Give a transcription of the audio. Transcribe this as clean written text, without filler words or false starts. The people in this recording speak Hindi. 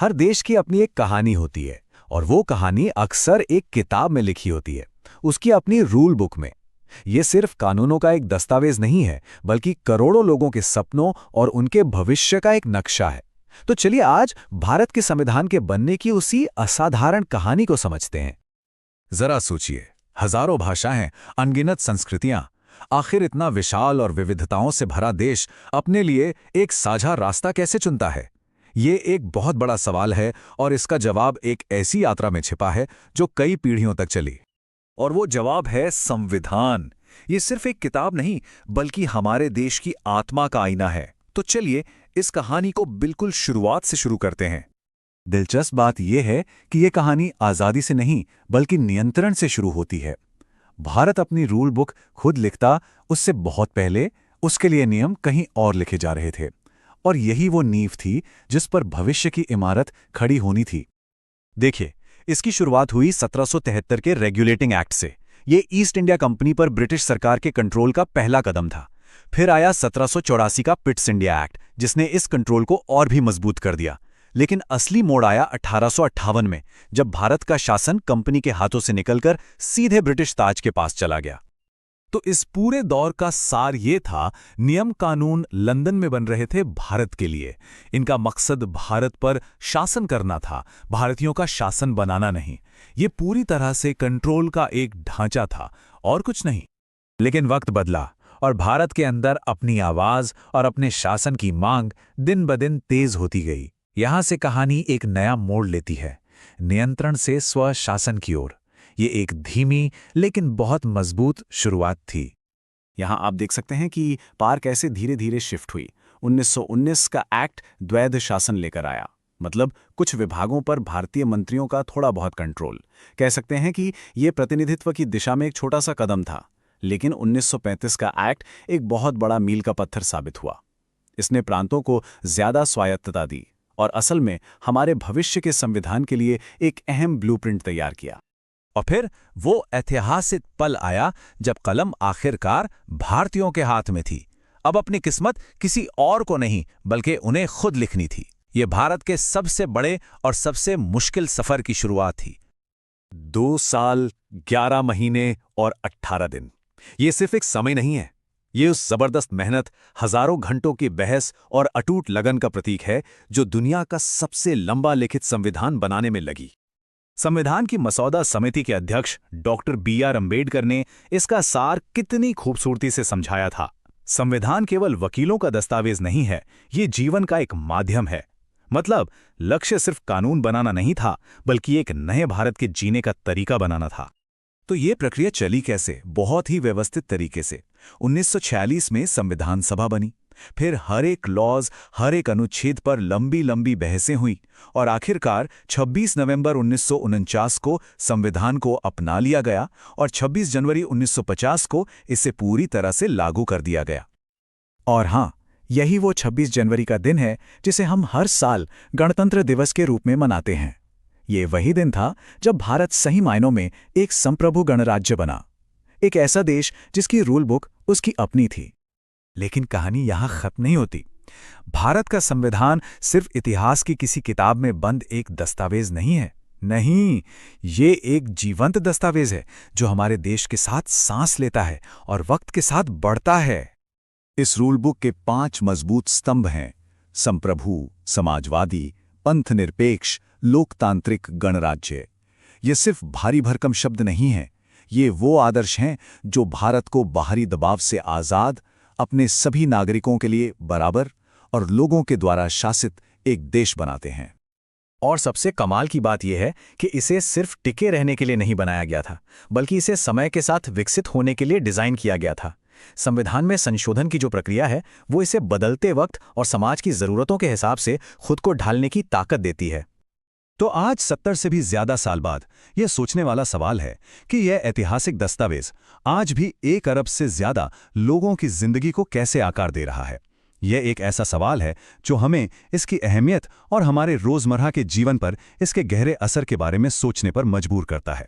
हर देश की अपनी एक कहानी होती है और वो कहानी अक्सर एक किताब में लिखी होती है, उसकी अपनी रूल बुक में। ये सिर्फ कानूनों का एक दस्तावेज नहीं है, बल्कि करोड़ों लोगों के सपनों और उनके भविष्य का एक नक्शा है। तो चलिए आज भारत के संविधान के बनने की उसी असाधारण कहानी को समझते हैं। जरा सोचिए, हजारों भाषाएं, अनगिनत संस्कृतियां, आखिर इतना विशाल और विविधताओं से भरा देश अपने लिए एक साझा रास्ता कैसे चुनता है? ये एक बहुत बड़ा सवाल है और इसका जवाब एक ऐसी यात्रा में छिपा है जो कई पीढ़ियों तक चली। और वो जवाब है संविधान। ये सिर्फ एक किताब नहीं, बल्कि हमारे देश की आत्मा का आईना है। तो चलिए इस कहानी को बिल्कुल शुरुआत से शुरू करते हैं। दिलचस्प बात यह है कि यह कहानी आज़ादी से नहीं, बल्कि नियंत्रण से शुरू होती है। भारत अपनी रूल बुक खुद लिखता उससे बहुत पहले उसके लिए नियम कहीं और लिखे जा रहे थे, और यही वो नींव थी जिस पर भविष्य की इमारत खड़ी होनी थी। देखिए, इसकी शुरुआत हुई 1773 के रेगुलेटिंग एक्ट से। ये ईस्ट इंडिया कंपनी पर ब्रिटिश सरकार के कंट्रोल का पहला कदम था। फिर आया 1784 का पिट्स इंडिया एक्ट, जिसने इस कंट्रोल को और भी मजबूत कर दिया। लेकिन असली मोड़ आया 1858 में, जब भारत का शासन कंपनी के हाथों से निकलकर सीधे ब्रिटिश ताज के पास चला गया। तो इस पूरे दौर का सार ये था, नियम कानून लंदन में बन रहे थे भारत के लिए। इनका मकसद भारत पर शासन करना था, भारतीयों का शासन बनाना नहीं। ये पूरी तरह से कंट्रोल का एक ढांचा था और कुछ नहीं। लेकिन वक्त बदला और भारत के अंदर अपनी आवाज और अपने शासन की मांग दिन ब दिन तेज होती गई। यहां से कहानी एक नया मोड़ लेती है, नियंत्रण से स्वशासन की ओर। ये एक धीमी लेकिन बहुत मजबूत शुरुआत थी। यहां आप देख सकते हैं कि पार कैसे धीरे धीरे शिफ्ट हुई। 1919 का एक्ट द्वैध शासन लेकर आया, मतलब कुछ विभागों पर भारतीय मंत्रियों का थोड़ा बहुत कंट्रोल। कह सकते हैं कि ये प्रतिनिधित्व की दिशा में एक छोटा सा कदम था। लेकिन 1935 का एक्ट एक बहुत बड़ा मील का पत्थर साबित हुआ। इसने प्रांतों को ज्यादा स्वायत्तता दी और असल में हमारे भविष्य के संविधान के लिए एक अहम ब्लूप्रिंट तैयार किया। और फिर वो ऐतिहासिक पल आया जब कलम आखिरकार भारतीयों के हाथ में थी। अब अपनी किस्मत किसी और को नहीं, बल्कि उन्हें खुद लिखनी थी। ये भारत के सबसे बड़े और सबसे मुश्किल सफर की शुरुआत थी। 2 साल, 11 महीने और 18 दिन। ये सिर्फ एक समय नहीं है, ये उस जबरदस्त मेहनत, हजारों घंटों की बहस और अटूट लगन का प्रतीक है जो दुनिया का सबसे लंबा लिखित संविधान बनाने में लगी। संविधान की मसौदा समिति के अध्यक्ष डॉक्टर B.R. अम्बेडकर ने इसका सार कितनी खूबसूरती से समझाया था। संविधान केवल वकीलों का दस्तावेज नहीं है, ये जीवन का एक माध्यम है। मतलब लक्ष्य सिर्फ कानून बनाना नहीं था, बल्कि एक नए भारत के जीने का तरीका बनाना था। तो ये प्रक्रिया चली कैसे? बहुत ही व्यवस्थित तरीके से। 1946 में संविधान सभा बनी। फिर हर एक लॉज, हर एक अनुच्छेद पर लंबी लंबी बहसें हुई और आखिरकार 26 नवंबर 1949 को संविधान को अपना लिया गया और 26 जनवरी 1950 को इसे पूरी तरह से लागू कर दिया गया। और हाँ, यही वो 26 जनवरी का दिन है जिसे हम हर साल गणतंत्र दिवस के रूप में मनाते हैं। ये वही दिन था जब भारत सही मायनों में एक संप्रभु गणराज्य बना, एक ऐसा देश जिसकी रूल बुक उसकी अपनी थी। लेकिन कहानी यहां खत्म नहीं होती। भारत का संविधान सिर्फ इतिहास की किसी किताब में बंद एक दस्तावेज नहीं है। नहीं, ये एक जीवंत दस्तावेज है जो हमारे देश के साथ सांस लेता है और वक्त के साथ बढ़ता है। इस रूल बुक के 5 मजबूत स्तंभ हैं: संप्रभु, समाजवादी, पंथनिरपेक्ष, लोकतांत्रिक, गणराज्य। ये सिर्फ भारी भरकम शब्द नहीं हैं, ये वो आदर्श हैं जो भारत को बाहरी दबाव से आज़ाद, अपने सभी नागरिकों के लिए बराबर और लोगों के द्वारा शासित एक देश बनाते हैं। और सबसे कमाल की बात यह है कि इसे सिर्फ टिके रहने के लिए नहीं बनाया गया था, बल्कि इसे समय के साथ विकसित होने के लिए डिजाइन किया गया था। संविधान में संशोधन की जो प्रक्रिया है, वो इसे बदलते वक्त और समाज की जरूरतों के हिसाब से खुद को ढालने की ताकत देती है। तो आज 70 से भी ज्यादा साल बाद यह सोचने वाला सवाल है कि यह ऐतिहासिक दस्तावेज आज भी 1 अरब से ज्यादा लोगों की जिंदगी को कैसे आकार दे रहा है। यह एक ऐसा सवाल है जो हमें इसकी अहमियत और हमारे रोजमर्रा के जीवन पर इसके गहरे असर के बारे में सोचने पर मजबूर करता है।